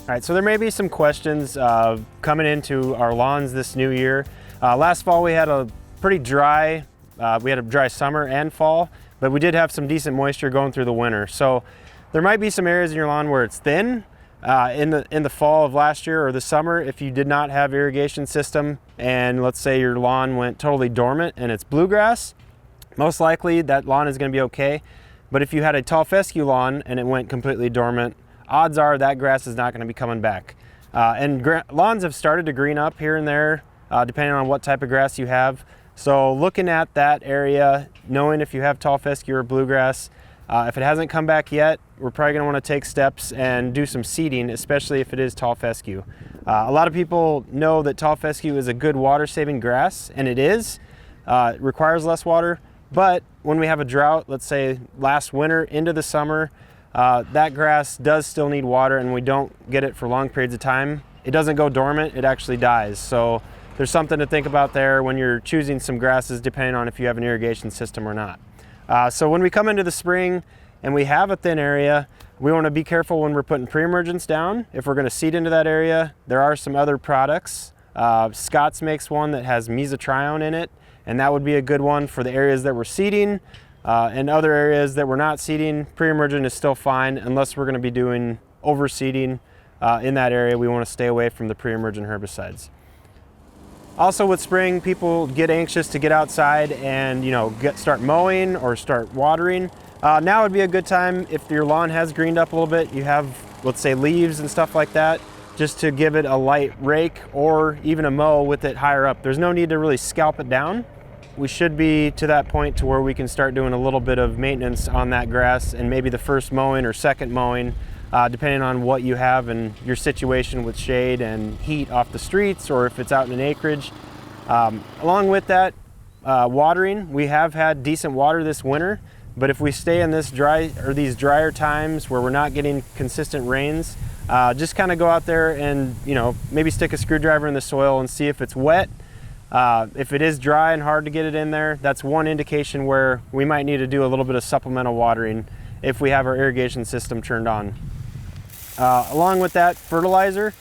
All right, so there may be some questions coming into our lawns this new year. Last fall we had a pretty dry, summer and fall, but we did have some decent moisture going through the winter. So there might be some areas in your lawn where it's thin in the fall of last year or the summer. If you did not have irrigation system and let's say your lawn went totally dormant and it's bluegrass, most likely that lawn is going to be okay. But if you had a tall fescue lawn and it went completely dormant, odds are that grass is not going to be coming back. Lawns have started to green up here and there, depending on what type of grass you have. So looking at that area, knowing if you have tall fescue or bluegrass, if it hasn't come back yet, we're probably going to want to take steps and do some seeding, especially if it is tall fescue. A lot of people know that tall fescue is a good water-saving grass, and it is. It requires less water, but when we have a drought, let's say last winter into the summer, that grass does still need water and we don't get it for long periods of time. It doesn't go dormant, it actually dies. So there's something to think about there when you're choosing some grasses depending on if you have an irrigation system or not. So when we come into the spring and we have a thin area, we want to be careful when we're putting pre-emergence down. If we're going to seed into that area, there are some other products. Scott's makes one that has mesotrione in it, and that would be a good one for the areas that we're seeding. And other areas that we're not seeding, pre-emergent is still fine unless we're going to be doing overseeding in that area. We want to stay away from the pre-emergent herbicides. Also with spring, people get anxious to get outside and start mowing or start watering. Now would be a good time if your lawn has greened up a little bit. You have, let's say, leaves and stuff like that, just to give it a light rake or even a mow with it higher up. There's no need to really scalp it down. We should be to that point to where we can start doing a little bit of maintenance on that grass and maybe the first mowing or second mowing, depending on what you have and your situation with shade and heat off the streets or if it's out in an acreage. Along with that, watering, we have had decent water this winter, but if we stay in these drier times where we're not getting consistent rains, just kind of go out there and maybe stick a screwdriver in the soil and see if it's wet. If it is dry and hard to get it in there, that's one indication where we might need to do a little bit of supplemental watering if we have our irrigation system turned on. Along with that, fertilizer.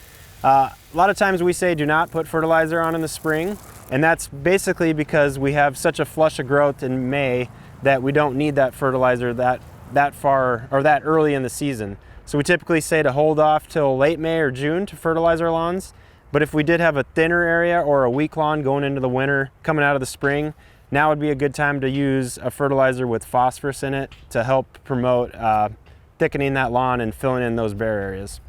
A lot of times we say do not put fertilizer on in the spring, and that's basically because we have such a flush of growth in May that we don't need that fertilizer that far or that early in the season. So we typically say to hold off till late May or June to fertilize our lawns. But if we did have a thinner area or a weak lawn going into the winter, coming out of the spring, now would be a good time to use a fertilizer with phosphorus in it to help promote thickening that lawn and filling in those bare areas.